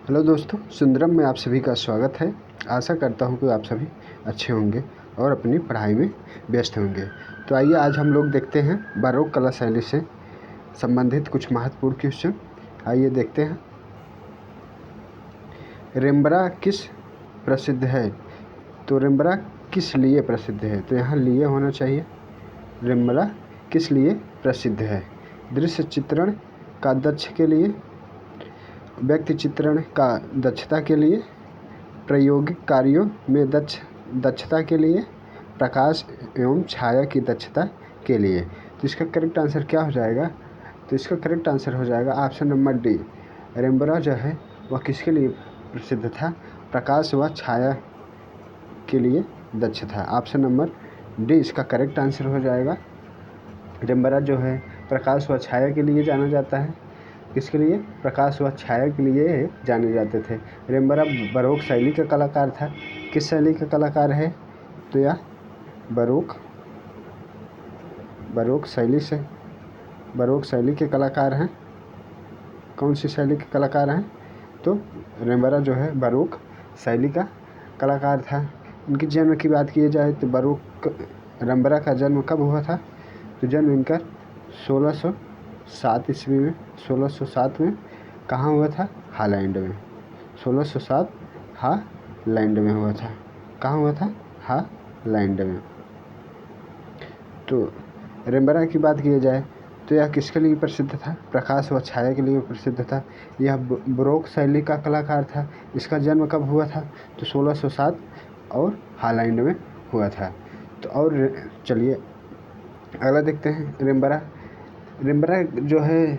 Hello दोस्तों, सुंदरम में आप सभी का स्वागत है। आशा करता हूँ कि आप सभी अच्छे होंगे और अपनी पढ़ाई में व्यस्त होंगे। तो आइए आज हम लोग देखते हैं बारोक कला शैली से संबंधित कुछ महत्वपूर्ण क्वेश्चन। आइए देखते हैं। रेम्ब्रांड किस प्रसिद्ध है? तो रेम्ब्रांड किस लिए प्रसिद्ध है? तो यहाँ लिए होना चाहिए। रेम्ब्रांड किस लिए प्रसिद्ध है? दृश्य चित्रण का दक्ष के लिए, व्यक्ति चित्रण का दक्षता के लिए, प्रायोगिक कार्यों में दक्षता के लिए, प्रकाश एवं छाया की दक्षता के लिए। तो इसका करेक्ट आंसर क्या हो जाएगा? तो इसका करेक्ट आंसर हो जाएगा ऑप्शन नंबर डी। रेम्ब्रांड जो है वह किसके लिए प्रसिद्ध था? प्रकाश व छाया के लिए दक्ष था। ऑप्शन नंबर डी इसका करेक्ट आंसर हो जाएगा। रेम्ब्रांड जो है प्रकाश व छाया के लिए जाना जाता है। किसके लिए? प्रकाश व छाया के लिए जाने जाते थे। रेम्ब्रांड बारोक शैली का कलाकार था। किस शैली का कलाकार है? तो यह बारोक शैली के कलाकार हैं। कौन सी शैली के कलाकार हैं? तो रेम्ब्रांड जो है बारोक शैली का कलाकार था। इनकी जन्म की बात की जाए तो रेम्ब्रांड का जन्म कब हुआ था? तो जन्म इनका 1607 ईस्वी में 1607 में कहाँ हुआ था? हॉलैंड में। 1607 हॉलैंड में हुआ था। कहाँ हुआ था? हॉलैंड में। तो रेम्ब्रांड की बात की जाए तो यह किसके लिए प्रसिद्ध था? प्रकाश व छाया के लिए प्रसिद्ध था। यह बारोक शैली का कलाकार था। इसका जन्म कब हुआ था? तो 1607 और हॉलैंड में हुआ था। तो और चलिए अगला देखते हैं। रेम्ब्रांड जो है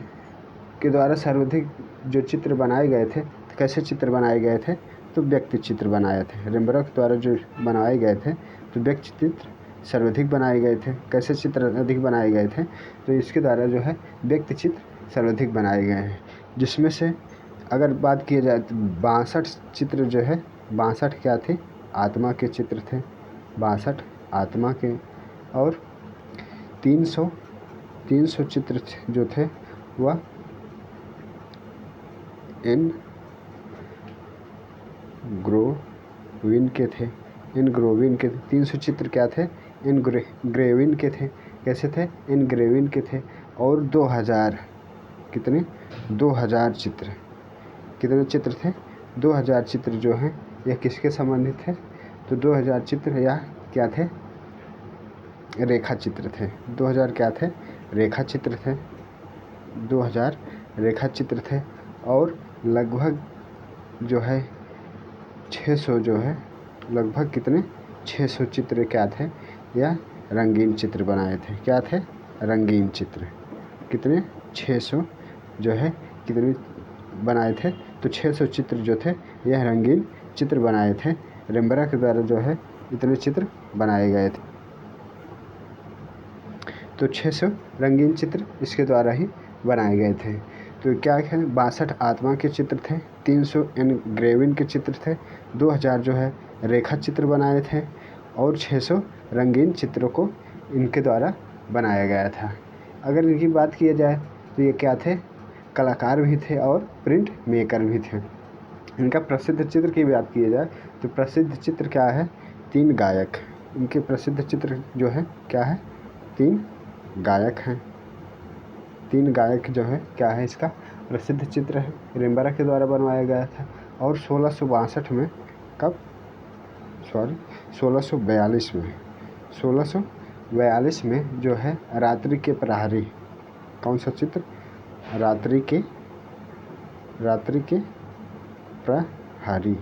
के द्वारा सर्वाधिक जो चित्र बनाए गए थे, तो कैसे चित्र बनाए गए थे? तो व्यक्ति चित्र बनाए थे। रेम्ब्रांड के द्वारा जो बनाए गए थे तो व्यक्ति चित्र सर्वाधिक बनाए गए थे। कैसे चित्र अधिक बनाए गए थे? तो इसके द्वारा जो है व्यक्ति चित्र सर्वाधिक बनाए गए हैं, जिसमें से अगर बात की जाए तो 62 चित्र जो है, 62 क्या थे? आत्मा के चित्र थे। 62 आत्मा के। और 300 चित्र जो थे वह एनग्रेविन के थे। 300 चित्र क्या थे? एनग्रेविन के थे। कैसे थे? एनग्रेविन के थे। और 2000 कितने? 2000 चित्र। कितने चित्र थे? 2000 चित्र जो हैं यह किसके संबंधित थे? तो 2000 चित्र यह क्या थे? रेखा चित्र थे। 2000 क्या थे? रेखा चित्र थे। 2000 रेखा चित्र थे। और लगभग जो है 600 जो है लगभग कितने? 600 चित्र क्या थे? या रंगीन चित्र बनाए थे। क्या थे? रंगीन चित्र। कितने? 600 जो है कितने बनाए थे? तो 600 चित्र जो थे यह रंगीन चित्र बनाए थे। रेम्ब्रांड के द्वारा जो है इतने चित्र बनाए गए थे। तो 600 रंगीन चित्र इसके द्वारा ही बनाए गए थे। तो क्या है? 62 आत्मा के चित्र थे, 300 एनग्रेविन के चित्र थे, 2000 जो है रेखा चित्र बनाए थे और 600 रंगीन चित्रों को इनके द्वारा बनाया गया था। अगर इनकी बात की जाए तो ये क्या थे? कलाकार भी थे और प्रिंट मेकर भी थे। इनका प्रसिद्ध चित्र की बात की जाए तो प्रसिद्ध चित्र क्या है? 3 गायक। इनके प्रसिद्ध चित्र जो है क्या है? 3 गायक हैं। 3 गायक जो है क्या है? इसका प्रसिद्ध चित्र है। रेम्ब्रांड के द्वारा बनवाया गया था। और 1642 में कब? 1642 में 1642 में जो है रात्रि के प्रहरी। कौन सा चित्र? रात्रि के प्रहरी।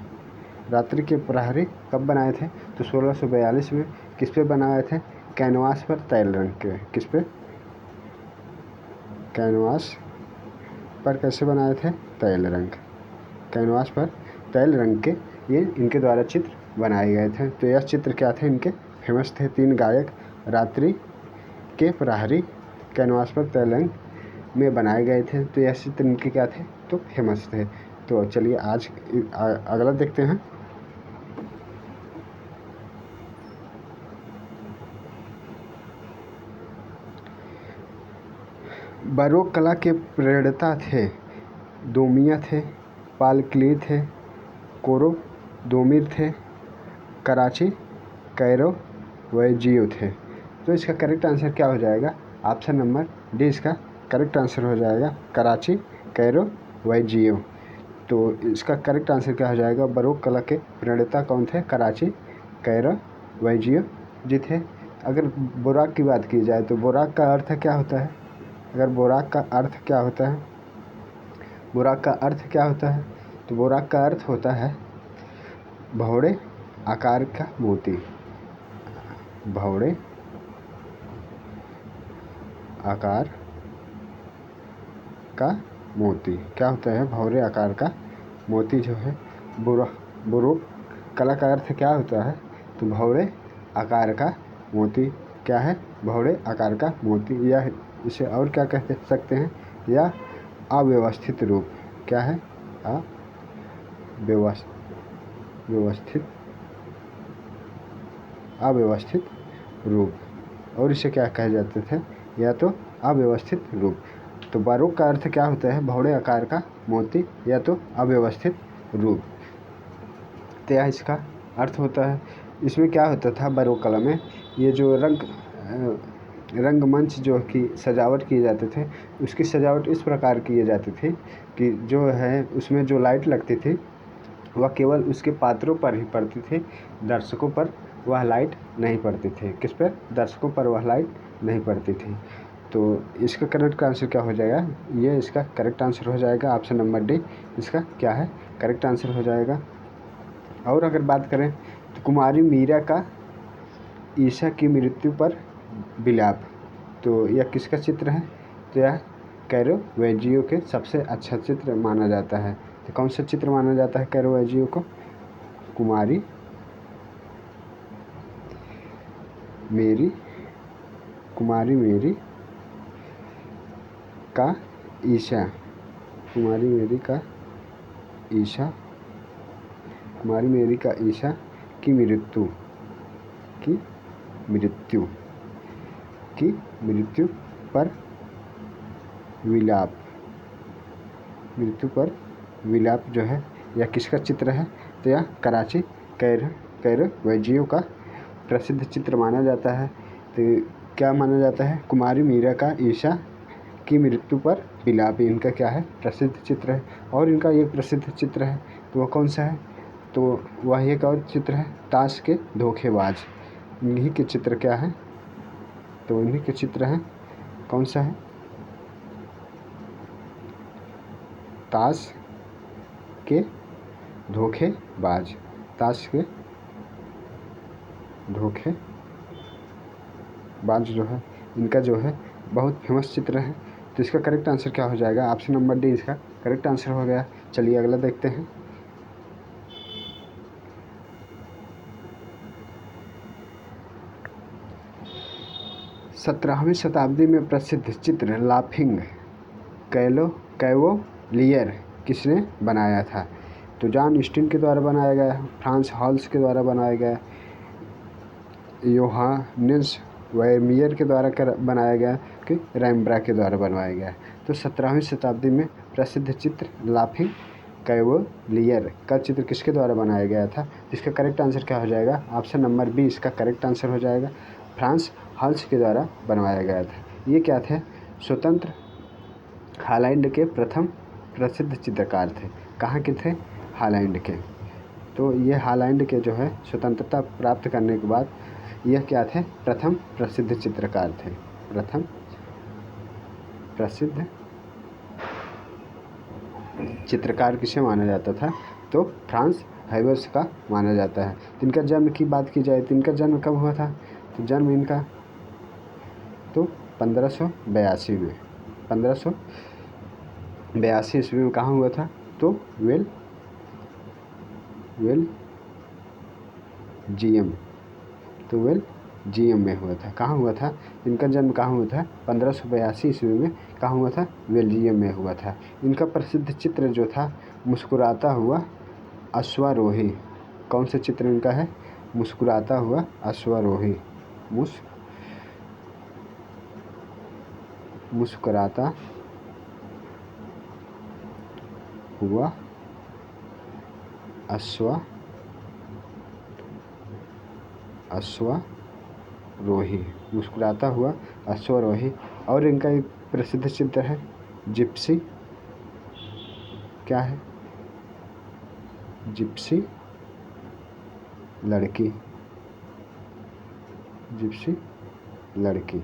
रात्रि के प्रहरी कब बनाए थे? तो 1642 में। किस पे बनाए थे? कैनवास पर तैल रंग के। किस पे? कैनवास पर। कैसे बनाए थे? तैल रंग। कैनवास पर तैल रंग के ये इनके द्वारा चित्र बनाए गए थे। तो यह चित्र क्या थे? इनके फेमस थे। 3 गायक, रात्रि के प्रहरी, कैनवास पर तैल रंग में बनाए गए थे। तो यह चित्र इनके क्या थे? तो फेमस थे। तो चलिए आज अगला देखते हैं। बारोक कला के प्रणेता थे। डोमिया थे, पालक्ली थे, कोरोदोमिर थे, कराची, कैरो, वैजियो थे। तो इसका करेक्ट आंसर क्या हो जाएगा? ऑप्शन नंबर डी इसका करेक्ट आंसर हो जाएगा, कराची, कैरो, वैजियो। तो इसका करेक्ट आंसर क्या हो जाएगा? बरोक कला के प्रणेता कौन थे? कराची, कैरो, वैजियो जी थे। अगर बोराक की बात की जाए तो बोराक का अर्थ क्या होता है? अगर बोराक का अर्थ क्या होता है? बोराक का अर्थ क्या होता है? तो बोराक का अर्थ होता है भौड़े आकार का मोती। भौड़े आकार का मोती क्या होता है? भौरे आकार का मोती जो है बुरुक कला का अर्थ क्या होता है? तो भौरे आकार का मोती क्या है? भौरे आकार का मोती, या इसे और क्या कह सकते हैं? या अव्यवस्थित रूप। क्या है? अव्यवस्थित रूप। और इसे क्या कहे जाते थे? या तो अव्यवस्थित रूप। तो बारोक का अर्थ क्या होता है? भौड़े आकार का मोती या तो अव्यवस्थित रूप। तो यह इसका अर्थ होता है। इसमें क्या होता था बारोक कला में? ये जो रंगमंच जो की सजावट किए जाते थे, उसकी सजावट इस प्रकार किए जाती थी कि जो है उसमें जो लाइट लगती थी वह केवल उसके पात्रों पर ही पड़ती थी, दर्शकों पर वह लाइट नहीं पड़ती थी। किस पर? दर्शकों पर वह लाइट नहीं पड़ती थी। तो इसका करेक्ट आंसर क्या हो जाएगा? ये इसका करेक्ट आंसर हो जाएगा, ऑप्शन नंबर डी इसका क्या है? करेक्ट आंसर हो जाएगा। और अगर बात करें तो कुमारी मीरा का ईशा की मृत्यु पर विलाप, तो यह किसका चित्र है? तो यह कैरोवेजियो के सबसे अच्छा चित्र माना जाता है। तो कौन सा चित्र माना जाता है कैरोवेजियो को? कुमारी मेरी का ईशा, कुमारी मेरी का ईशा, कुमारी मेरी का ईशा की मृत्यु पर विलाप जो है यह किसका चित्र है? तो यह कराची कैरोवेजियो का प्रसिद्ध चित्र माना जाता है। तो क्या माना जाता है? कुमारी मीरा का ईशा की मृत्यु पर विलाप, इनका क्या है? प्रसिद्ध चित्र है। और इनका एक प्रसिद्ध चित्र है, तो वह कौन सा है? तो वह एक और चित्र है ताश के धोखेबाज। इन्हीं के चित्र क्या है? तो इन्हीं के चित्र हैं। कौन सा है? ताश के धोखेबाज। ताश के धोखेबाज जो है इनका जो है बहुत फेमस चित्र है। तो इसका करेक्ट आंसर क्या हो जाएगा? ऑप्शन नंबर डी इसका करेक्ट आंसर हो गया। चलिए अगला देखते हैं। 17वीं शताब्दी में प्रसिद्ध चित्र लाफिंग कैवोलियर किसने बनाया था? तो जॉन स्टीन के द्वारा बनाया गया, फ्रांस हॉल्स के द्वारा बनाया गया, योहानिस वर्मियर के द्वारा बनाया गया कि रैम्ब्रा के द्वारा बनवाया गया। तो 17वीं शताब्दी में प्रसिद्ध चित्र लाफिंग कैवोलियर का चित्र किसके द्वारा बनाया गया था? इसका करेक्ट आंसर क्या हो जाएगा? ऑप्शन नंबर बी इसका करेक्ट आंसर हो जाएगा, फ्रांस हॉल्स के द्वारा बनवाया गया था। ये क्या थे? स्वतंत्र हॉलैंड के प्रथम प्रसिद्ध चित्रकार थे। कहाँ के थे? हॉलैंड के। तो ये हॉलैंड के जो है स्वतंत्रता प्राप्त करने के बाद यह क्या थे? प्रथम प्रसिद्ध चित्रकार थे। प्रथम प्रसिद्ध चित्रकार किसे माना जाता था? तो फ्रांस हैवर्स का माना जाता है। इनका जन्म की बात की जाए तो इनका जन्म कब हुआ था? तो जन्म इनका तो 1582 में, 1582 ईस्वी में कहाँ हुआ था? तो बेल्जियम में हुआ था। कहाँ हुआ था? इनका जन्म कहाँ हुआ था? 1582 ईस्वी में कहाँ हुआ था? बेल्जियम में हुआ था। इनका प्रसिद्ध चित्र जो था मुस्कुराता हुआ अश्वारोही। कौन सा चित्र इनका है? मुस्कुराता हुआ अश्वारोही। मुस्कुराता हुआ अश्वारोही, मुस्कुराता हुआ अश्वारोही। और इनका एक प्रसिद्ध चित्र है जिप्सी, क्या है, जिप्सी लड़की, जिप्सी लड़की।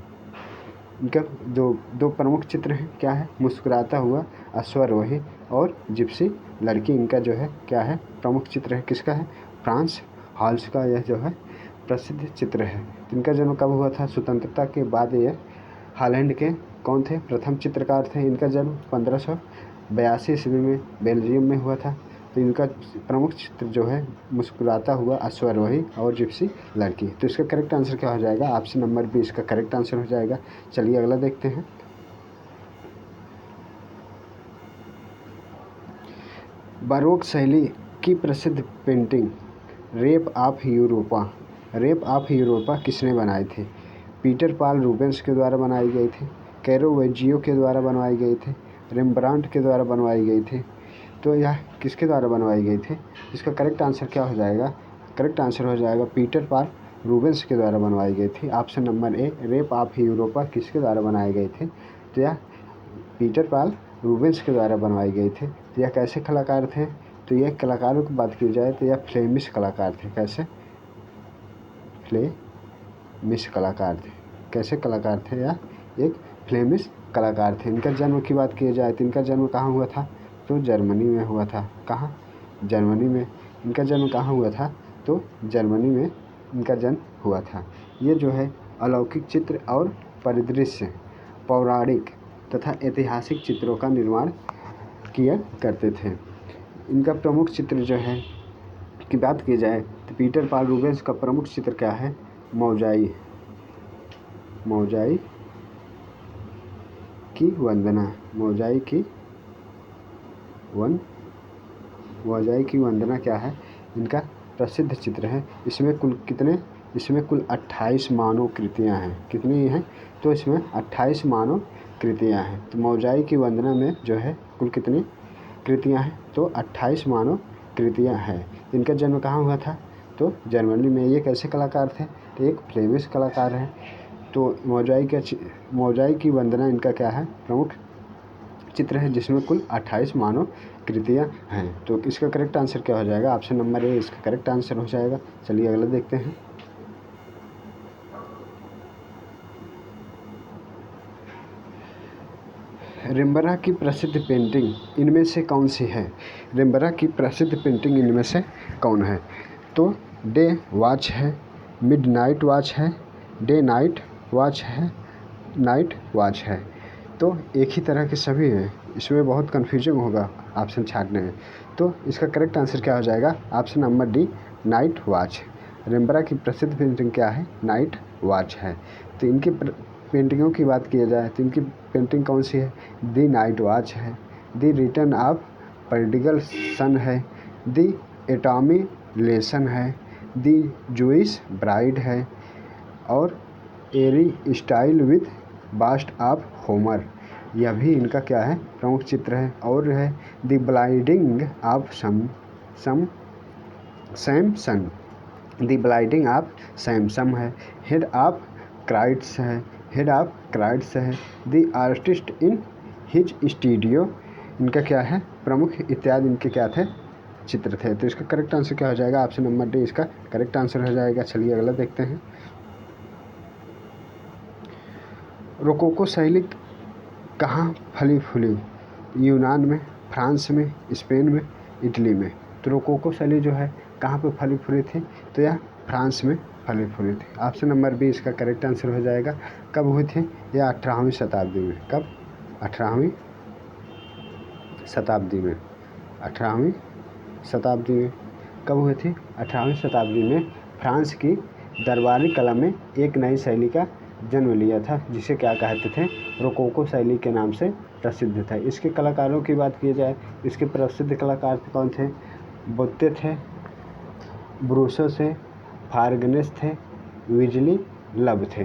इनका जो दो प्रमुख चित्र हैं क्या है, मुस्कुराता हुआ अश्वारोही और जिप्सी लड़की। इनका जो है क्या है, प्रमुख चित्र है। किसका है, फ्रांस हाल्स का यह जो है प्रसिद्ध चित्र है। इनका जन्म कब हुआ था, स्वतंत्रता के बाद। ये हॉलैंड के कौन थे, प्रथम चित्रकार थे। इनका जन्म 1582 ईस्वी में बेल्जियम में हुआ था। तो इनका प्रमुख चित्र जो है मुस्कुराता हुआ अश्वारोही और जिप्सी लड़की। तो इसका करेक्ट आंसर क्या हो जाएगा, ऑप्शन नंबर बी इसका करेक्ट आंसर हो जाएगा। चलिए अगला देखते हैं। बारोक शैली की प्रसिद्ध पेंटिंग रेप ऑफ यूरोपा किसने बनाई थी। पीटर पाल रूबेंस के द्वारा बनाई गई थी, कैरोवेजियो के द्वारा बनवाई गई थी, रेम्ब्रांट के द्वारा बनवाई गई थी। तो यह किसके द्वारा बनवाई गई थी, इसका करेक्ट आंसर क्या हो जाएगा, करेक्ट आंसर हो जाएगा पीटर पाल रूबेंस के द्वारा बनवाई गई थी। Option number A, rape of Europa किसके द्वारा बनाई गई थी, तो यह पीटर पाल रूबेंस के द्वारा बनवाई गई थी। तो यह कैसे कलाकार थे, तो यह कलाकारों की बात की जाए तो यह फ्लेमिश कलाकार थे। कैसे, फ्लेमिश कलाकार थे। कैसे कलाकार थे, यह एक फ्लेमिश कलाकार थे। इनका जन्म की बात की जाए तो इनका जन्म कहाँ हुआ था, तो जर्मनी में हुआ था। कहाँ, जर्मनी में। इनका जन्म कहाँ हुआ था, तो जर्मनी में इनका जन्म हुआ था। ये जो है अलौकिक चित्र और परिदृश्य, पौराणिक तथा ऐतिहासिक चित्रों का निर्माण किया करते थे। इनका प्रमुख चित्र जो है की बात की जाए तो पीटर पाल रूबेंस का प्रमुख चित्र क्या है, मौजाई की वंदना। मौजाई की वंदना क्या है, इनका प्रसिद्ध चित्र है। इसमें कुल 28 मानव कृतियाँ हैं। कितनी हैं, तो इसमें 28 मानव कृतियाँ हैं। तो मौजाई की वंदना में जो है कुल कितनी कृतियाँ हैं, तो 28 मानव कृतियाँ हैं। इनका जन्म कहाँ हुआ था, तो जर्मनी में। ये कैसे कलाकार थे, तो एक फ्लेमिश कलाकार हैं। तो मौजाई की वंदना इनका क्या है, प्रमुख चित्र है, जिसमें कुल 28 मानव कृतियाँ हैं। तो इसका करेक्ट आंसर क्या हो जाएगा, ऑप्शन नंबर ए इसका करेक्ट आंसर हो जाएगा। चलिए अगला देखते हैं। रेम्ब्रांट की प्रसिद्ध पेंटिंग इनमें से कौन सी है। रेम्ब्रांट की प्रसिद्ध पेंटिंग इनमें से कौन है, तो डे वॉच है, मिडनाइट वॉच है, डे नाइट वॉच है, नाइट वॉच है। तो एक ही तरह के सभी हैं, इसमें बहुत कन्फ्यूजन होगा ऑप्शन छाँटने में। तो इसका करेक्ट आंसर क्या हो जाएगा, option number D, night watch. Rembrandt की प्रसिद्ध पेंटिंग क्या है, नाइट वॉच है। तो इनकी पेंटिंगों की बात की जाए तो इनकी पेंटिंग कौन सी है, दी नाइट वॉच है, दी रिटर्न ऑफ प्रोडिगल सन है, दी एटॉमी लेसन है, दी जूइश ब्राइड है, और Aristotle with bust of Homer. यह भी इनका क्या है, प्रमुख चित्र है। और है the blinding of Samson, the blinding of Samson है, हेड ऑफ क्राइट्स है, the artist in his studio. इनका क्या है, प्रमुख इत्यादि इनके क्या थे, चित्र थे। तो इसका करेक्ट आंसर क्या हो जाएगा, ऑप्शन नंबर डी इसका करेक्ट आंसर हो जाएगा। चलिए अगला देखते हैं। रोकोको शैली कहाँ फली फूली, यूनान में, फ्रांस में, स्पेन में, इटली में। तो रोकोको शैली जो है कहाँ पे फली फूली थी, तो यह फ्रांस में फली फूली थी। ऑप्शन नंबर बी इसका करेक्ट आंसर हो जाएगा। कब हुई थी, यह 18वीं शताब्दी में। कब, 18वीं शताब्दी में। 18वीं शताब्दी में कब हुई थी, 18वीं शताब्दी में फ्रांस की दरबारी कला में एक नई शैली का जन्म लिया था, जिसे क्या कहते थे, रोकोको शैली के नाम से प्रसिद्ध था। इसके कलाकारों की बात की जाए, इसके प्रसिद्ध कलाकार कौन थे, बोत्ते थे, ब्रूसो थे, फारगनेस थे, विजली लब थे।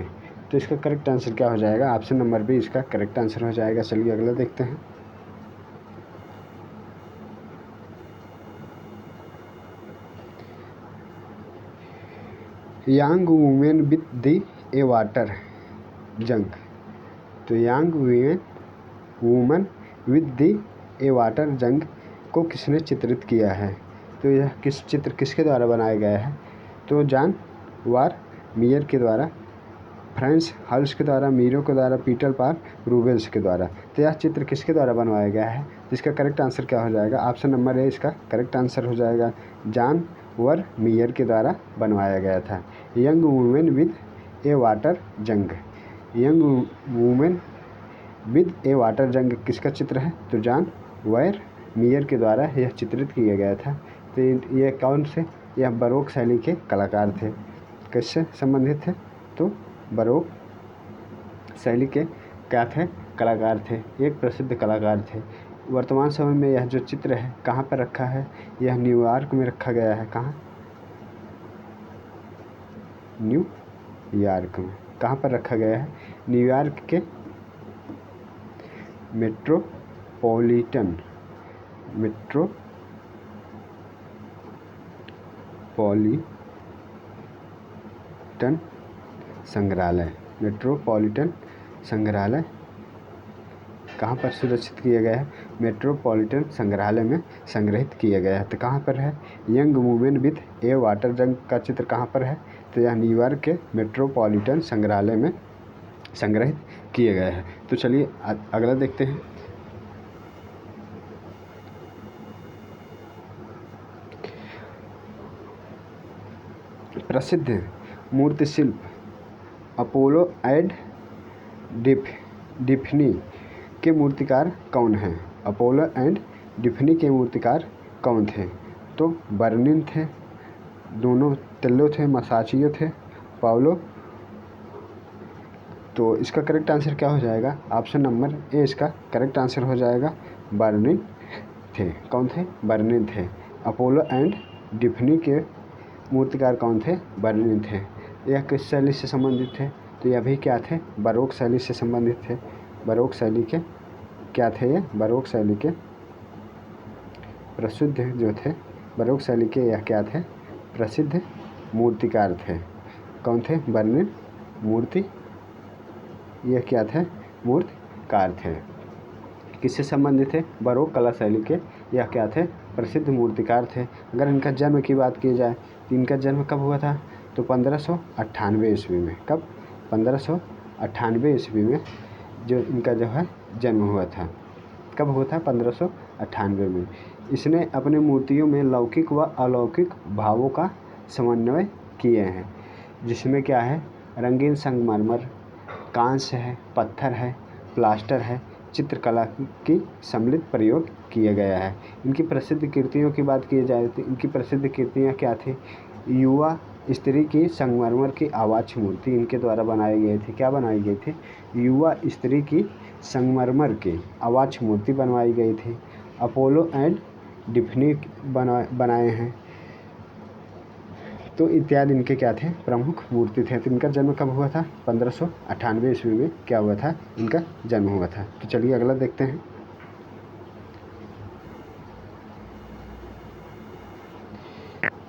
तो इसका करेक्ट आंसर क्या हो जाएगा, ऑप्शन नंबर बी इसका करेक्ट आंसर हो जाएगा। चलिए अगला देखते हैं। Young women with the A water जंग। तो young woman with the A water जंग को किसने चित्रित किया है? तो यह चित्र किसके द्वारा बनाया गया है? तो जॉन वार मियर के द्वारा, फ्रांस हल्स के द्वारा, मीरो के द्वारा, पीटर पार रूबेल्स के द्वारा। तो यह चित्र किसके द्वारा बनवाया गया है? जिसका करेक्ट आंसर क्या हो जाएगा? ऑप्शन नंबर ए इसका करेक्ट आंसर हो जाएगा। जॉन वर मियर के द्वारा बनवाया गया था। Young woman with a water jug. Young woman with a water jug किसका चित्र है? तो जॉन वर मियर के द्वारा यह चित्रित किया गया था। तो ये कौन से? यह बरोक शैली के कलाकार थे। किससे संबंधित थे? तो बरोक शैली के क्या थे? कलाकार थे, एक प्रसिद्ध कलाकार थे। वर्तमान समय में यह जो चित्र है कहाँ पर रखा है? यह न्यूयॉर्क में रखा गया है। कहाँ? न्यूयॉर्क में। कहाँ पर रखा गया है? न्यूयॉर्क के मेट्रोपॉलिटन संग्रहालय। मेट्रोपॉलिटन संग्रहालय कहाँ पर सुरक्षित किया गया है? मेट्रोपॉलिटन संग्रहालय में संग्रहित किया गया है। तो कहाँ पर है? Young women with A water जंग का चित्र कहाँ पर है? तो यह न्यूयॉर्क के मेट्रोपॉलिटन संग्रहालय में संग्रहित किया गया है। तो चलिए अगला देखते हैं। प्रसिद्ध मूर्ति शिल्प अपोलो एंड डिफनी के मूर्तिकार कौन हैं? अपोलो एंड डिफनी के मूर्तिकार कौन थे? तो बर्निन थे, दोनों टेल्लो थे, मसाचियो थे, पाउलो। तो इसका करेक्ट आंसर क्या हो जाएगा? ऑप्शन नंबर ए इसका करेक्ट आंसर हो जाएगा। बर्निन थे। कौन थे? बर्निन थे। अपोलो एंड डिफनी के मूर्तिकार कौन थे? बर्निन थे। यह किस शैली से संबंधित थे? तो यह भी क्या थे? बरोक शैली से संबंधित थे। बरोक शैली के क्या थे? ये बरोक शैली के प्रसिद्ध जो थे, बरोक शैली के यह क्या थे? प्रसिद्ध मूर्तिकार थे। कौन थे? बर्निन। मूर्ति यह क्या थे? मूर्तिकार थे। किससे संबंधित थे? बरोक कला शैली के यह क्या थे? प्रसिद्ध मूर्तिकार थे। अगर इनका जन्म की बात की जाए तो इनका जन्म कब हुआ था? तो 1598 ईस्वी में। कब? 1598 ईस्वी में जो इनका जो है जन्म हुआ था। कब हुआ था? 1598 में। इसने अपने मूर्तियों में लौकिक व अलौकिक भावों का समन्वय किए हैं, जिसमें क्या है? रंगीन संगमरमर, कांस्य है, पत्थर है, प्लास्टर है, चित्रकला की सम्मिलित प्रयोग किया गया है। इनकी प्रसिद्ध कृतियों की बात की जाए तो इनकी प्रसिद्ध कृतियाँ क्या थी? युवा स्त्री की संगमरमर की आवाज मूर्ति इनके द्वारा बनाई गई थी। क्या बनाई गई थी? युवा स्त्री की संगमरमर की आवाज मूर्ति बनवाई गई थी। अपोलो एंड डिफनी बनाए हैं। तो इत्यादि इनके क्या थे? प्रमुख मूर्ति थे। तो इनका जन्म कब हुआ था? 1598 ईस्वी में क्या हुआ था? इनका जन्म हुआ था। तो चलिए अगला देखते हैं।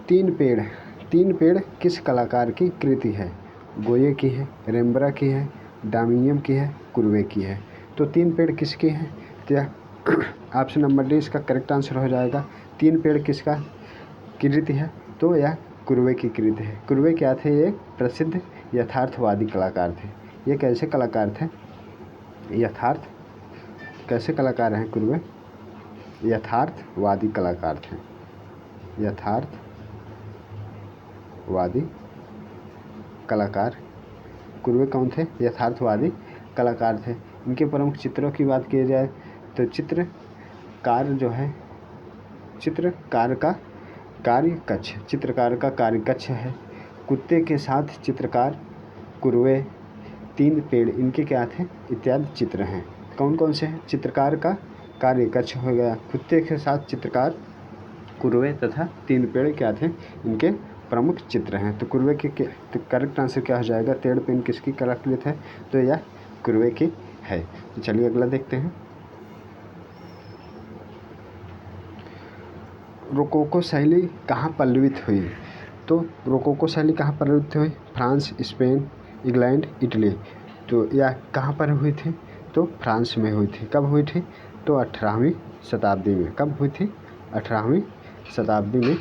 तीन पेड़ किस कलाकार की कृति है? गोये की है, रेम्ब्रा की है, डामियम की है, कुर्वे की है। तो तीन पेड़ किसकी है? तो यह ऑप्शन नंबर डी इसका करेक्ट आंसर हो जाएगा। तीन पेड़ किसका कृति है? तो यह कुर्वे की कृति है। कुर्वे क्या थे? ये प्रसिद्ध यथार्थवादी कलाकार थे। ये कैसे कलाकार थे? कैसे कलाकार हैं कुर्वे? यथार्थवादी कलाकार थे। यथार्थवादी कलाकार कुर्वे कौन थे? यथार्थवादी कलाकार थे। इनके प्रमुख चित्रों की बात की जाए तो चित्रकार का कार्यकक्ष है। कुत्ते के साथ चित्रकार, कुर्वे, तीन पेड़ इनके क्या थे? इत्यादि चित्र हैं। कौन कौन से हैं? चित्रकार का कार्यकक्ष हो गया, कुत्ते के साथ चित्रकार, कुर्वे तथा तीन पेड़ क्या थे? इनके प्रमुख चित्र हैं। तो कुर्वे के तो करेक्ट आंसर क्या हो जाएगा? तेड़ पेन किसकी कलाकृत है? तो यह कुर्वे की है। तो चलिए अगला देखते हैं। रोकोको शैली कहाँ पल्लवित हुई? तो रोकोको शैली कहाँ प्रवृत्त हुई? France, Spain, England, Italy. तो यह कहाँ पर हुई थी? तो फ्रांस में हुई थी। कब हुई थी? तो 18वीं शताब्दी में। कब हुई थी? 18वीं शताब्दी में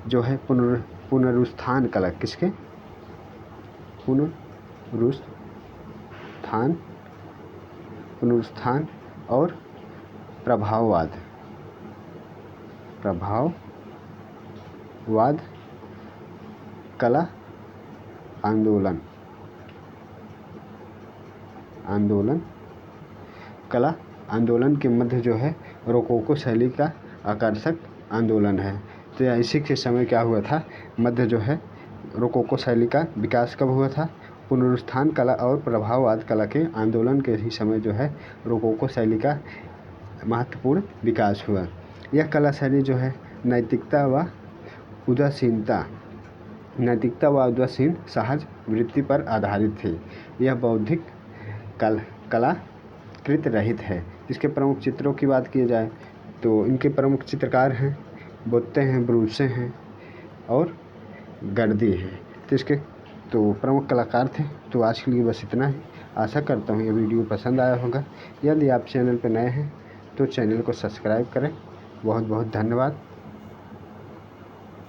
जो है पुनरुत्थान कला किसके? पुनरुत्थान और प्रभाववाद कला आंदोलन कला आंदोलन के मध्य जो है रोकोको शैली का आकर्षक आंदोलन है। तो यह इसी के समय क्या हुआ था? मध्य जो है रोकोको शैली का विकास कब हुआ था? पुनरुत्थान कला और प्रभाववाद कला के आंदोलन के ही समय जो है रोकोको शैली का महत्वपूर्ण विकास हुआ। यह कला शैली जो है नैतिकता व उदासीन सहज वृत्ति पर आधारित थी। यह बौद्धिक कलाकृत रहित है। इसके प्रमुख चित्रों की बात की जाए तो इनके प्रमुख चित्रकार हैं बोत्ते हैं, ब्रूसे हैं और गर्दी हैं। तो इसके प्रमुख कलाकार थे। तो आज के लिए बस इतना ही। आशा करता हूँ ये वीडियो पसंद आया होगा। यदि आप चैनल पर नए हैं तो चैनल को सब्सक्राइब करें। बहुत बहुत धन्यवाद।